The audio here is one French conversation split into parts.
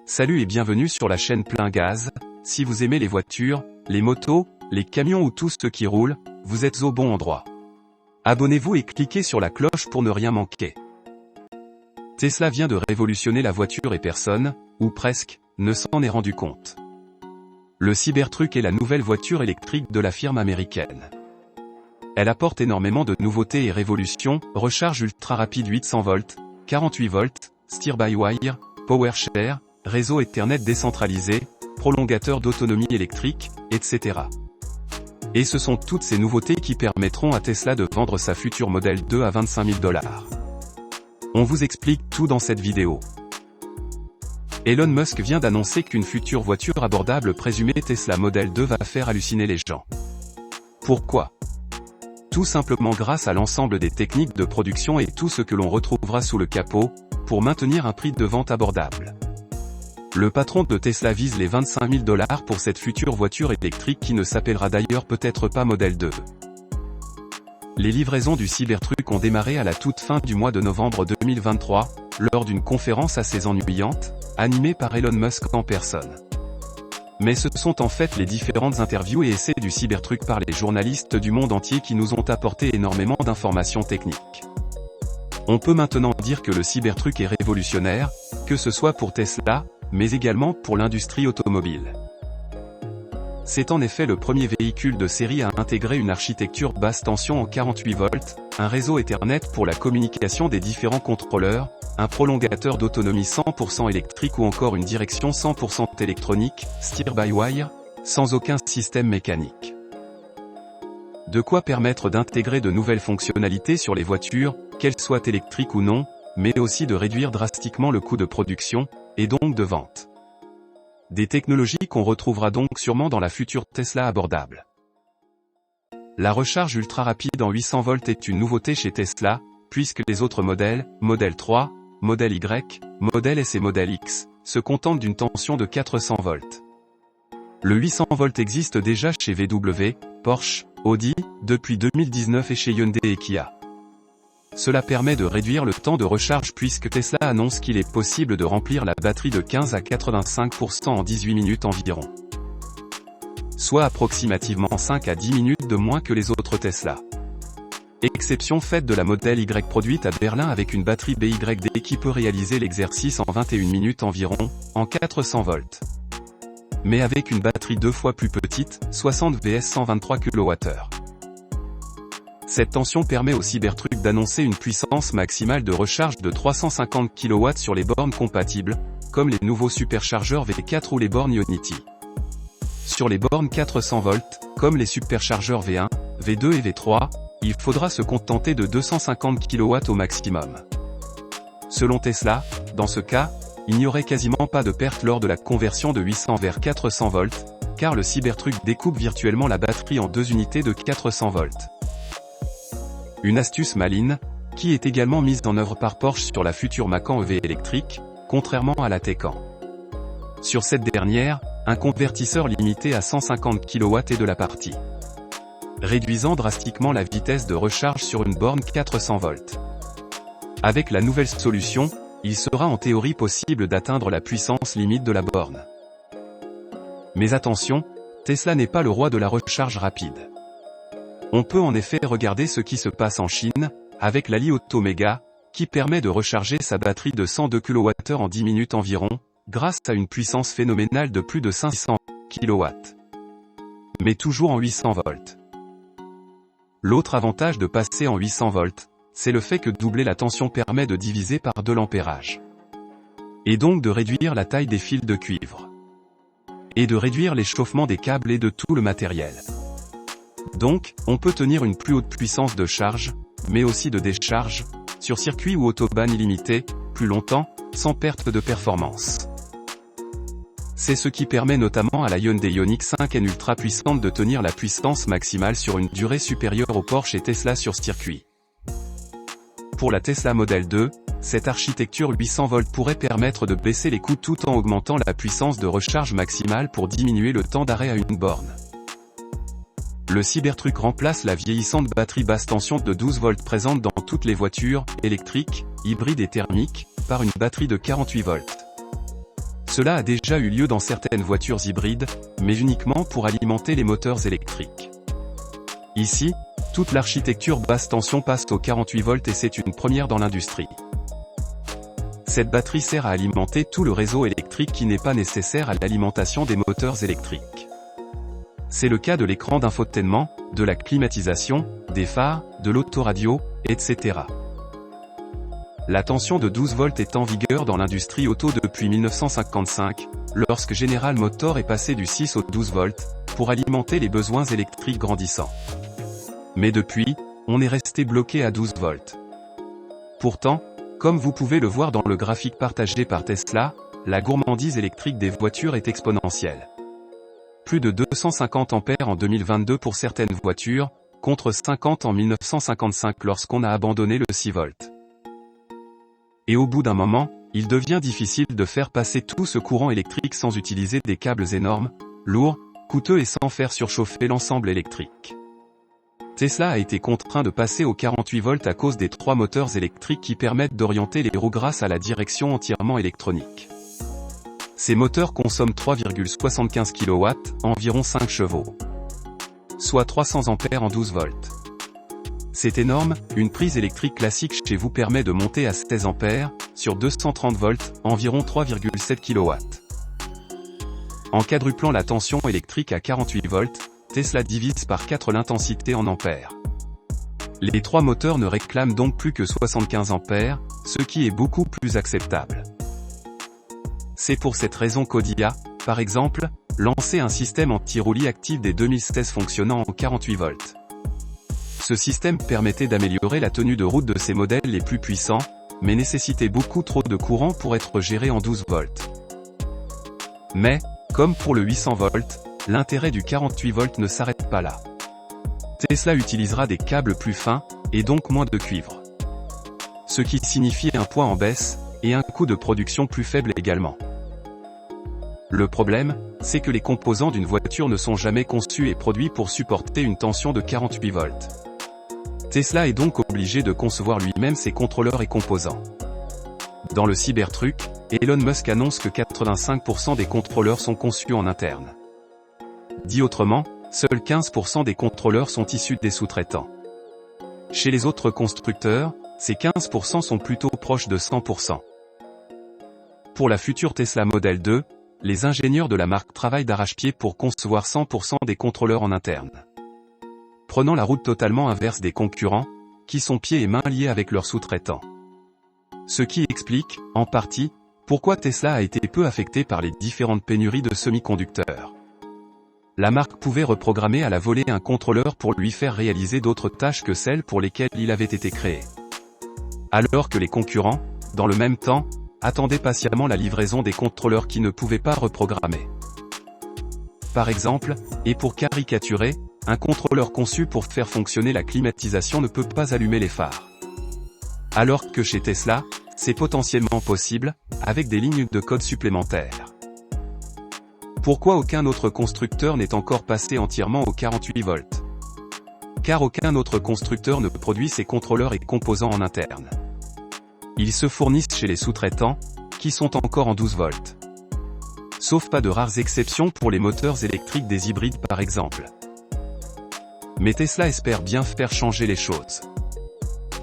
Salut et bienvenue sur la chaîne Plein Gaz. Si vous aimez les voitures, les motos, les camions ou tout ce qui roule, vous êtes au bon endroit. Abonnez-vous et cliquez sur la cloche pour ne rien manquer. Tesla vient de révolutionner la voiture et personne, ou presque, ne s'en est rendu compte. Le Cybertruck est la nouvelle voiture électrique de la firme américaine. Elle apporte énormément de nouveautés et révolutions, recharge ultra rapide 800 volts, 48 volts, steer-by-wire, power-share, réseau Ethernet décentralisé, prolongateur d'autonomie électrique, etc. Et ce sont toutes ces nouveautés qui permettront à Tesla de vendre sa future Model 2 à $25 000. On vous explique tout dans cette vidéo. Elon Musk vient d'annoncer qu'une future voiture abordable présumée Tesla Model 2 va faire halluciner les gens. Pourquoi ? Tout simplement grâce à l'ensemble des techniques de production et tout ce que l'on retrouvera sous le capot, pour maintenir un prix de vente abordable. Le patron de Tesla vise les $25 000 pour cette future voiture électrique qui ne s'appellera d'ailleurs peut-être pas Model 2. Les livraisons du Cybertruck ont démarré à la toute fin du mois de novembre 2023, lors d'une conférence assez ennuyante, animée par Elon Musk en personne. Mais ce sont en fait les différentes interviews et essais du Cybertruck par les journalistes du monde entier qui nous ont apporté énormément d'informations techniques. On peut maintenant dire que le Cybertruck est révolutionnaire, que ce soit pour Tesla, mais également pour l'industrie automobile. C'est en effet le premier véhicule de série à intégrer une architecture basse tension en 48 volts, un réseau Ethernet pour la communication des différents contrôleurs, un prolongateur d'autonomie 100% électrique ou encore une direction 100% électronique, steer-by-wire, sans aucun système mécanique. De quoi permettre d'intégrer de nouvelles fonctionnalités sur les voitures, qu'elles soient électriques ou non, mais aussi de réduire drastiquement le coût de production, et donc de vente. Des technologies qu'on retrouvera donc sûrement dans la future Tesla abordable. La recharge ultra rapide en 800 volts est une nouveauté chez Tesla, puisque les autres modèles, Model 3, Model Y, Model S et Model X, se contentent d'une tension de 400 volts. Le 800 volts existe déjà chez VW, Porsche, Audi, depuis 2019 et chez Hyundai et Kia. Cela permet de réduire le temps de recharge puisque Tesla annonce qu'il est possible de remplir la batterie de 15 à 85% en 18 minutes environ. Soit approximativement 5 à 10 minutes de moins que les autres Tesla. Exception faite de la Model Y produite à Berlin avec une batterie BYD qui peut réaliser l'exercice en 21 minutes environ, en 400 volts. Mais avec une batterie 2 fois plus petite, 60 vs 123 kWh. Cette tension permet au Cybertruck d'annoncer une puissance maximale de recharge de 350 kW sur les bornes compatibles, comme les nouveaux superchargeurs V4 ou les bornes Ionity. Sur les bornes 400 volts, comme les superchargeurs V1, V2 et V3, il faudra se contenter de 250 kW au maximum. Selon Tesla, dans ce cas, il n'y aurait quasiment pas de perte lors de la conversion de 800 vers 400 volts, car le Cybertruck découpe virtuellement la batterie en deux unités de 400 volts. Une astuce maligne, qui est également mise en œuvre par Porsche sur la future Macan EV électrique, contrairement à la Taycan. Sur cette dernière, un convertisseur limité à 150 kW est de la partie, réduisant drastiquement la vitesse de recharge sur une borne 400 volts. Avec la nouvelle solution, il sera en théorie possible d'atteindre la puissance limite de la borne. Mais attention, Tesla n'est pas le roi de la recharge rapide. On peut en effet regarder ce qui se passe en Chine, avec la Li Auto Mega, qui permet de recharger sa batterie de 102 kWh en 10 minutes environ, grâce à une puissance phénoménale de plus de 500 kW. Mais toujours en 800 volts. L'autre avantage de passer en 800 volts, c'est le fait que doubler la tension permet de diviser par 2 l'ampérage. Et donc de réduire la taille des fils de cuivre. Et de réduire l'échauffement des câbles et de tout le matériel. Donc, on peut tenir une plus haute puissance de charge, mais aussi de décharge, sur circuit ou autobahn illimité, plus longtemps, sans perte de performance. C'est ce qui permet notamment à la Hyundai Ioniq 5N ultra puissante de tenir la puissance maximale sur une durée supérieure au Porsche et Tesla sur circuit. Pour la Tesla Model 2, cette architecture 800 volts pourrait permettre de baisser les coûts tout en augmentant la puissance de recharge maximale pour diminuer le temps d'arrêt à une borne. Le Cybertruck remplace la vieillissante batterie basse tension de 12 volts présente dans toutes les voitures, électriques, hybrides et thermiques, par une batterie de 48 volts. Cela a déjà eu lieu dans certaines voitures hybrides, mais uniquement pour alimenter les moteurs électriques. Ici, toute l'architecture basse tension passe aux 48 volts et c'est une première dans l'industrie. Cette batterie sert à alimenter tout le réseau électrique qui n'est pas nécessaire à l'alimentation des moteurs électriques. C'est le cas de l'écran d'infotainment, de la climatisation, des phares, de l'autoradio, etc. La tension de 12 volts est en vigueur dans l'industrie auto depuis 1955, lorsque General Motors est passé du 6 au 12 volts, pour alimenter les besoins électriques grandissants. Mais depuis, on est resté bloqué à 12 volts. Pourtant, comme vous pouvez le voir dans le graphique partagé par Tesla, la gourmandise électrique des voitures est exponentielle. Plus de 250 ampères en 2022 pour certaines voitures, contre 50 en 1955 lorsqu'on a abandonné le 6 volts. Et au bout d'un moment, il devient difficile de faire passer tout ce courant électrique sans utiliser des câbles énormes, lourds, coûteux et sans faire surchauffer l'ensemble électrique. Tesla a été contraint de passer aux 48 volts à cause des 3 moteurs électriques qui permettent d'orienter les roues grâce à la direction entièrement électronique. Ces moteurs consomment 3,75 kW, environ 5 chevaux. Soit 300 ampères en 12 volts. C'est énorme, une prise électrique classique chez vous permet de monter à 16 ampères, sur 230 volts, environ 3,7 kW. En quadruplant la tension électrique à 48 volts, Tesla divise par 4 l'intensité en ampères. Les 3 moteurs ne réclament donc plus que 75 ampères, ce qui est beaucoup plus acceptable. C'est pour cette raison qu'Audi a, par exemple, lancé un système anti-roulis actif dès 2016 fonctionnant en 48 volts. Ce système permettait d'améliorer la tenue de route de ses modèles les plus puissants, mais nécessitait beaucoup trop de courant pour être géré en 12 volts. Mais, comme pour le 800 volts, l'intérêt du 48 volts ne s'arrête pas là. Tesla utilisera des câbles plus fins, et donc moins de cuivre. Ce qui signifie un poids en baisse, et un coût de production plus faible également. Le problème, c'est que les composants d'une voiture ne sont jamais conçus et produits pour supporter une tension de 48 volts. Tesla est donc obligé de concevoir lui-même ses contrôleurs et composants. Dans le Cybertruck, Elon Musk annonce que 85% des contrôleurs sont conçus en interne. Dit autrement, seuls 15% des contrôleurs sont issus des sous-traitants. Chez les autres constructeurs, ces 15% sont plutôt proches de 100%. Pour la future Tesla Model 2, les ingénieurs de la marque travaillent d'arrache-pied pour concevoir 100% des contrôleurs en interne. Prenant la route totalement inverse des concurrents, qui sont pieds et mains liés avec leurs sous-traitants. Ce qui explique, en partie, pourquoi Tesla a été peu affecté par les différentes pénuries de semi-conducteurs. La marque pouvait reprogrammer à la volée un contrôleur pour lui faire réaliser d'autres tâches que celles pour lesquelles il avait été créé. Alors que les concurrents, dans le même temps, attendaient patiemment la livraison des contrôleurs qui ne pouvaient pas reprogrammer. Par exemple, et pour caricaturer, un contrôleur conçu pour faire fonctionner la climatisation ne peut pas allumer les phares. Alors que chez Tesla, c'est potentiellement possible, avec des lignes de code supplémentaires. Pourquoi aucun autre constructeur n'est encore passé entièrement aux 48 volts? Car aucun autre constructeur ne produit ses contrôleurs et composants en interne. Ils se fournissent chez les sous-traitants, qui sont encore en 12 volts. Sauf pas de rares exceptions pour les moteurs électriques des hybrides par exemple. Mais Tesla espère bien faire changer les choses.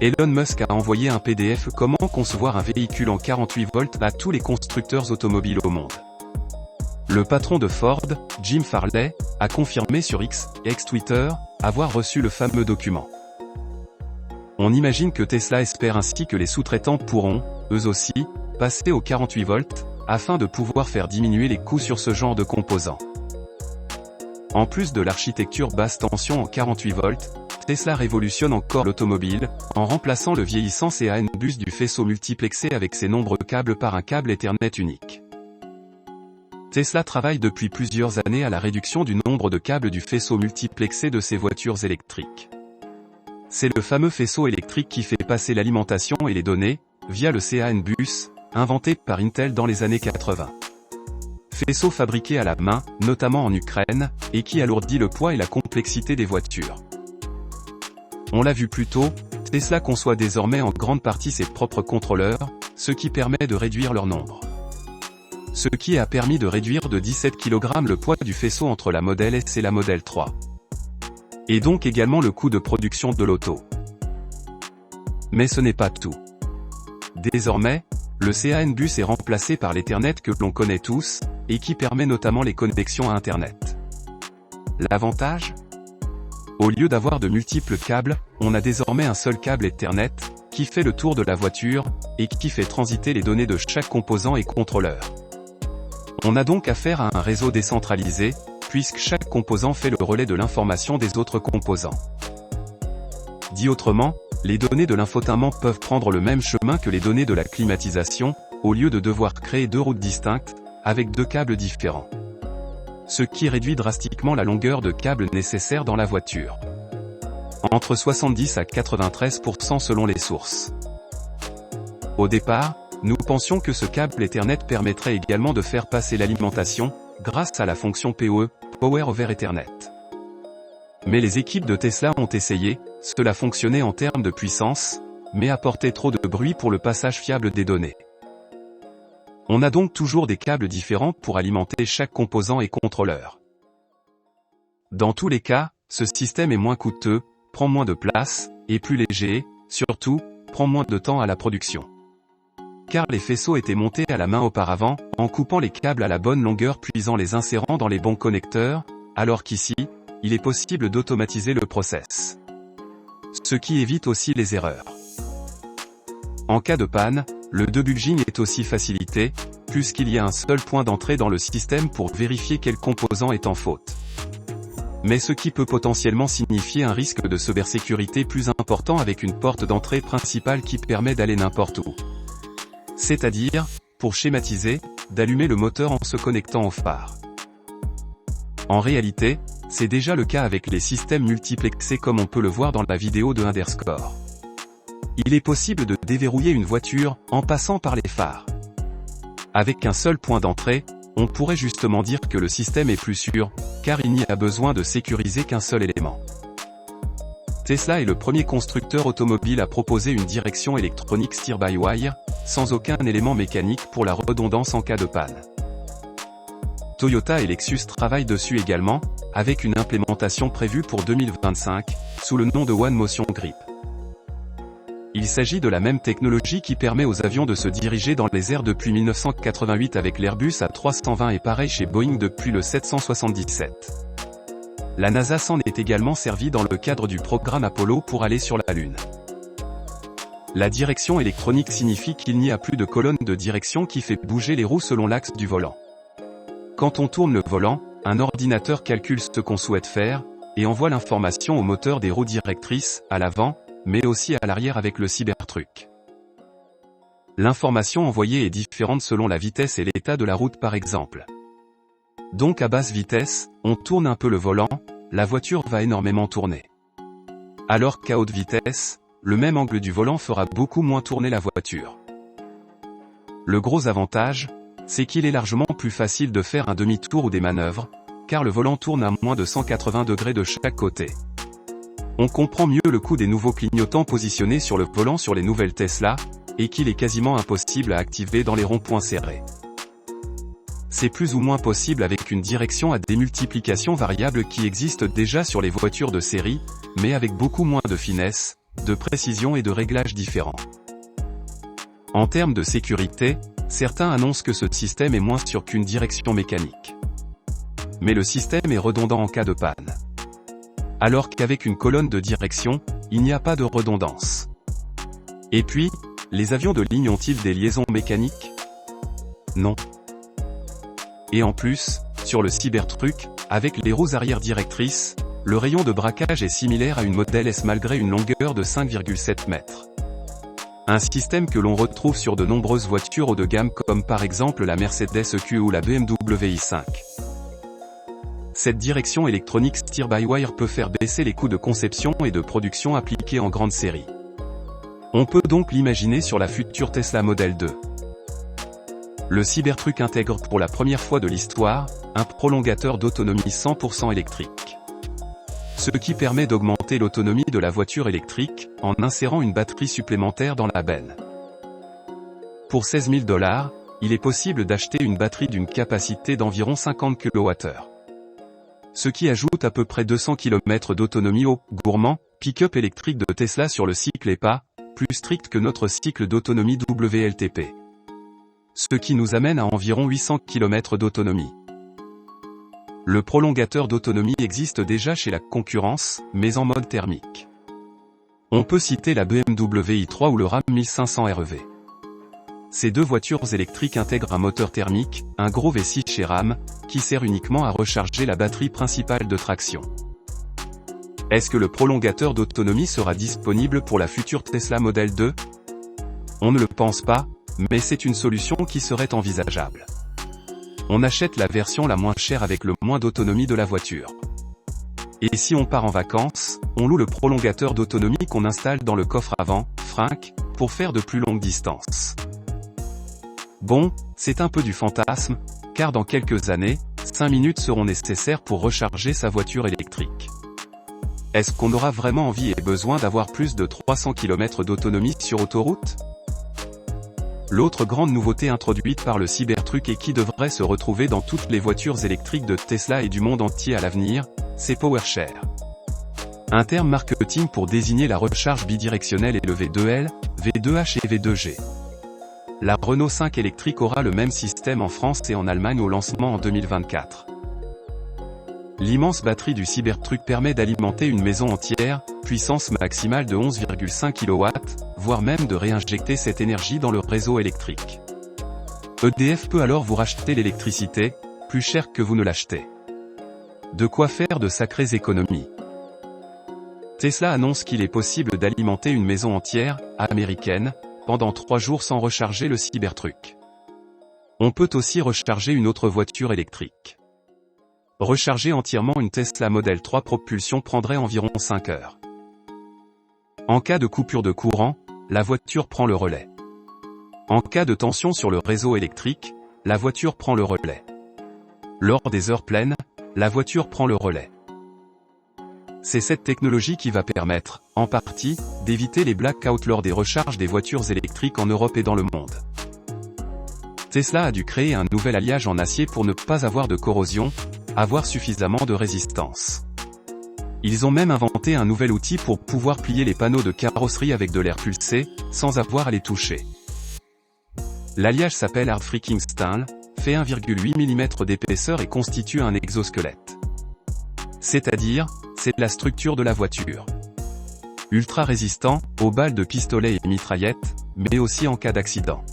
Elon Musk a envoyé un PDF comment concevoir un véhicule en 48 volts à tous les constructeurs automobiles au monde. Le patron de Ford, Jim Farley, a confirmé sur X, ex-Twitter, avoir reçu le fameux document. On imagine que Tesla espère ainsi que les sous-traitants pourront, eux aussi, passer aux 48 volts, afin de pouvoir faire diminuer les coûts sur ce genre de composants. En plus de l'architecture basse tension en 48 volts, Tesla révolutionne encore l'automobile, en remplaçant le vieillissant CAN bus du faisceau multiplexé avec ses nombreux câbles par un câble Ethernet unique. Tesla travaille depuis plusieurs années à la réduction du nombre de câbles du faisceau multiplexé de ses voitures électriques. C'est le fameux faisceau électrique qui fait passer l'alimentation et les données, via le CAN bus, inventé par Intel dans les années 80. Faisceau fabriqué à la main, notamment en Ukraine, et qui alourdit le poids et la complexité des voitures. On l'a vu plus tôt, Tesla conçoit désormais en grande partie ses propres contrôleurs, ce qui permet de réduire leur nombre. ce qui a permis de réduire de 17 kg le poids du faisceau entre la Model S et la Model 3. Et donc également le coût de production de l'auto. Mais ce n'est pas tout. Désormais, le CAN bus est remplacé par l'Ethernet que l'on connaît tous, et qui permet notamment les connexions à Internet. L'avantage ? Au lieu d'avoir de multiples câbles, on a désormais un seul câble Ethernet, qui fait le tour de la voiture, et qui fait transiter les données de chaque composant et contrôleur. On a donc affaire à un réseau décentralisé, puisque chaque composant fait le relais de l'information des autres composants. Dit autrement, les données de l'infotainment peuvent prendre le même chemin que les données de la climatisation, au lieu de devoir créer deux routes distinctes, avec deux câbles différents. Ce qui réduit drastiquement la longueur de câble nécessaire dans la voiture. Entre 70 à 93% selon les sources. Au départ, nous pensions que ce câble Ethernet permettrait également de faire passer l'alimentation, grâce à la fonction PoE, Power over Ethernet. Mais les équipes de Tesla ont essayé, cela fonctionnait en termes de puissance, mais apportait trop de bruit pour le passage fiable des données. On a donc toujours des câbles différents pour alimenter chaque composant et contrôleur. Dans tous les cas, ce système est moins coûteux, prend moins de place, est plus léger, surtout, prend moins de temps à la production. Car les faisceaux étaient montés à la main auparavant, en coupant les câbles à la bonne longueur puis en les insérant dans les bons connecteurs, alors qu'ici, il est possible d'automatiser le process. Ce qui évite aussi les erreurs. En cas de panne, le debugging est aussi facilité, puisqu'il y a un seul point d'entrée dans le système pour vérifier quel composant est en faute. Mais ce qui peut potentiellement signifier un risque de cybersécurité plus important avec une porte d'entrée principale qui permet d'aller n'importe où. C'est-à-dire, pour schématiser, d'allumer le moteur en se connectant au phare. En réalité, c'est déjà le cas avec les systèmes multiplexés comme on peut le voir dans la vidéo de Underscore. Il est possible de déverrouiller une voiture en passant par les phares. Avec un seul point d'entrée, on pourrait justement dire que le système est plus sûr, car il n'y a besoin de sécuriser qu'un seul élément. Tesla est le premier constructeur automobile à proposer une direction électronique steer-by-wire, sans aucun élément mécanique pour la redondance en cas de panne. Toyota et Lexus travaillent dessus également, avec une implémentation prévue pour 2025, sous le nom de One Motion Grip. Il s'agit de la même technologie qui permet aux avions de se diriger dans les airs depuis 1988 avec l'Airbus A320 et pareil chez Boeing depuis le 777. La NASA s'en est également servie dans le cadre du programme Apollo pour aller sur la Lune. La direction électronique signifie qu'il n'y a plus de colonne de direction qui fait bouger les roues selon l'axe du volant. Quand on tourne le volant, un ordinateur calcule ce qu'on souhaite faire, et envoie l'information au moteur des roues directrices, à l'avant, mais aussi à l'arrière avec le Cybertruck. L'information envoyée est différente selon la vitesse et l'état de la route par exemple. Donc à basse vitesse, on tourne un peu le volant, la voiture va énormément tourner. Alors qu'à haute vitesse, le même angle du volant fera beaucoup moins tourner la voiture. Le gros avantage, c'est qu'il est largement plus facile de faire un demi-tour ou des manœuvres, car le volant tourne à moins de 180 degrés de chaque côté. On comprend mieux le coût des nouveaux clignotants positionnés sur le volant sur les nouvelles Tesla, et qu'il est quasiment impossible à activer dans les ronds-points serrés. C'est plus ou moins possible avec une direction à démultiplication variable qui existe déjà sur les voitures de série, mais avec beaucoup moins de finesse, de précision et de réglages différents. En termes de sécurité, certains annoncent que ce système est moins sûr qu'une direction mécanique. Mais le système est redondant en cas de panne. Alors qu'avec une colonne de direction, il n'y a pas de redondance. Et puis, les avions de ligne ont-ils des liaisons mécaniques? Non. Et en plus, sur le Cybertruck, avec les roues arrière directrices, le rayon de braquage est similaire à une Model S malgré une longueur de 5,7 mètres. Un système que l'on retrouve sur de nombreuses voitures haut de gamme comme par exemple la Mercedes EQ ou la BMW i5. Cette direction électronique steer-by-wire peut faire baisser les coûts de conception et de production appliqués en grande série. On peut donc l'imaginer sur la future Tesla Model 2. Le Cybertruck intègre pour la première fois de l'histoire, un prolongateur d'autonomie 100% électrique. Ce qui permet d'augmenter l'autonomie de la voiture électrique, en insérant une batterie supplémentaire dans la benne. Pour $16 000, il est possible d'acheter une batterie d'une capacité d'environ 50 kWh. Ce qui ajoute à peu près 200 km d'autonomie au gourmand pick-up électrique de Tesla sur le cycle EPA, plus strict que notre cycle d'autonomie WLTP. Ce qui nous amène à environ 800 km d'autonomie. Le prolongateur d'autonomie existe déjà chez la concurrence, mais en mode thermique. On peut citer la BMW i3 ou le Ram 1500 REV. Ces deux voitures électriques intègrent un moteur thermique, un gros V6 chez Ram, qui sert uniquement à recharger la batterie principale de traction. Est-ce que le prolongateur d'autonomie sera disponible pour la future Tesla Model 2? On ne le pense pas, mais c'est une solution qui serait envisageable. On achète la version la moins chère avec le moins d'autonomie de la voiture. Et si on part en vacances, on loue le prolongateur d'autonomie qu'on installe dans le coffre avant, fringue, pour faire de plus longues distances. Bon, c'est un peu du fantasme, car dans quelques années, 5 minutes seront nécessaires pour recharger sa voiture électrique. Est-ce qu'on aura vraiment envie et besoin d'avoir plus de 300 km d'autonomie sur autoroute? L'autre grande nouveauté introduite par le Cybertruck et qui devrait se retrouver dans toutes les voitures électriques de Tesla et du monde entier à l'avenir, c'est PowerShare. Un terme marketing pour désigner la recharge bidirectionnelle et le V2L, V2H et V2G. La Renault 5 électrique aura le même système en France et en Allemagne au lancement en 2024. L'immense batterie du Cybertruck permet d'alimenter une maison entière, puissance maximale de 11,5 kW, voire même de réinjecter cette énergie dans le réseau électrique. EDF peut alors vous racheter l'électricité, plus cher que vous ne l'achetez. De quoi faire de sacrées économies. Tesla annonce qu'il est possible d'alimenter une maison entière, américaine, pendant 3 jours sans recharger le Cybertruck. On peut aussi recharger une autre voiture électrique. Recharger entièrement une Tesla Model 3 propulsion prendrait environ 5 heures. En cas de coupure de courant, la voiture prend le relais. En cas de tension sur le réseau électrique, la voiture prend le relais. Lors des heures pleines, la voiture prend le relais. C'est cette technologie qui va permettre, en partie, d'éviter les blackouts lors des recharges des voitures électriques en Europe et dans le monde. Tesla a dû créer un nouvel alliage en acier pour ne pas avoir de corrosion, avoir suffisamment de résistance. Ils ont même inventé un nouvel outil pour pouvoir plier les panneaux de carrosserie avec de l'air pulsé, sans avoir à les toucher. L'alliage s'appelle Hard Freaking Steel, fait 1,8 mm d'épaisseur et constitue un exosquelette. C'est-à-dire, c'est la structure de la voiture. Ultra résistant, aux balles de pistolet et mitraillettes, mais aussi en cas d'accident.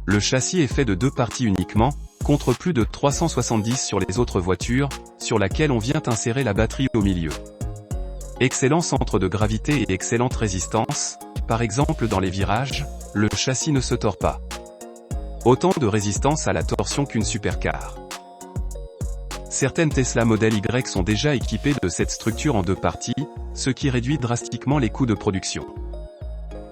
Le châssis est fait de 2 parties uniquement, contre plus de 370 sur les autres voitures, sur laquelle on vient insérer la batterie au milieu. Excellent centre de gravité et excellente résistance, par exemple dans les virages, le châssis ne se tord pas. Autant de résistance à la torsion qu'une supercar. Certaines Tesla Model Y sont déjà équipées de cette structure en 2 parties, ce qui réduit drastiquement les coûts de production.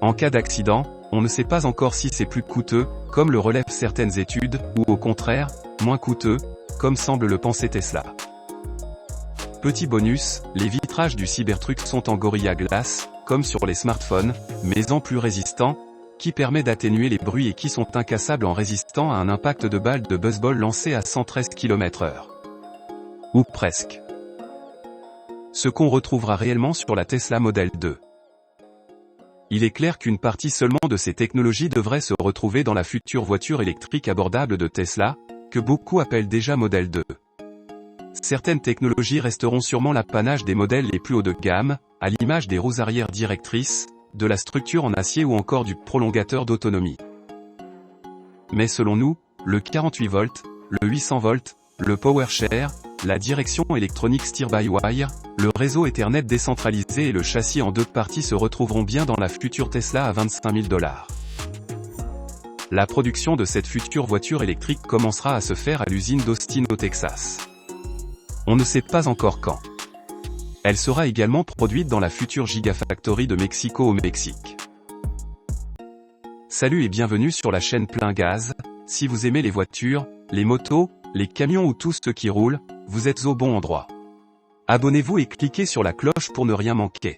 En cas d'accident, on ne sait pas encore si c'est plus coûteux, comme le relèvent certaines études, ou au contraire, moins coûteux, comme semble le penser Tesla. Petit bonus, les vitrages du Cybertruck sont en Gorilla Glass, comme sur les smartphones, mais en plus résistants, qui permet d'atténuer les bruits et qui sont incassables en résistant à un impact de balle de baseball lancé à 113 km/h. Ou presque. Ce qu'on retrouvera réellement sur la Tesla Model 2. Il est clair qu'une partie seulement de ces technologies devrait se retrouver dans la future voiture électrique abordable de Tesla, que beaucoup appellent déjà Model 2. Certaines technologies resteront sûrement l'apanage des modèles les plus haut de gamme, à l'image des roues arrière directrices, de la structure en acier ou encore du prolongateur d'autonomie. Mais selon nous, le 48 volts, le 800 volts, le PowerShare, la direction électronique steer-by-wire, le réseau Ethernet décentralisé et le châssis en 2 parties se retrouveront bien dans la future Tesla à $25 000. La production de cette future voiture électrique commencera à se faire à l'usine d'Austin au Texas. On ne sait pas encore quand. Elle sera également produite dans la future Gigafactory de Mexico au Mexique. Salut et bienvenue sur la chaîne Plein Gaz. Si vous aimez les voitures, les motos, les camions ou tout ce qui roule, vous êtes au bon endroit. Abonnez-vous et cliquez sur la cloche pour ne rien manquer.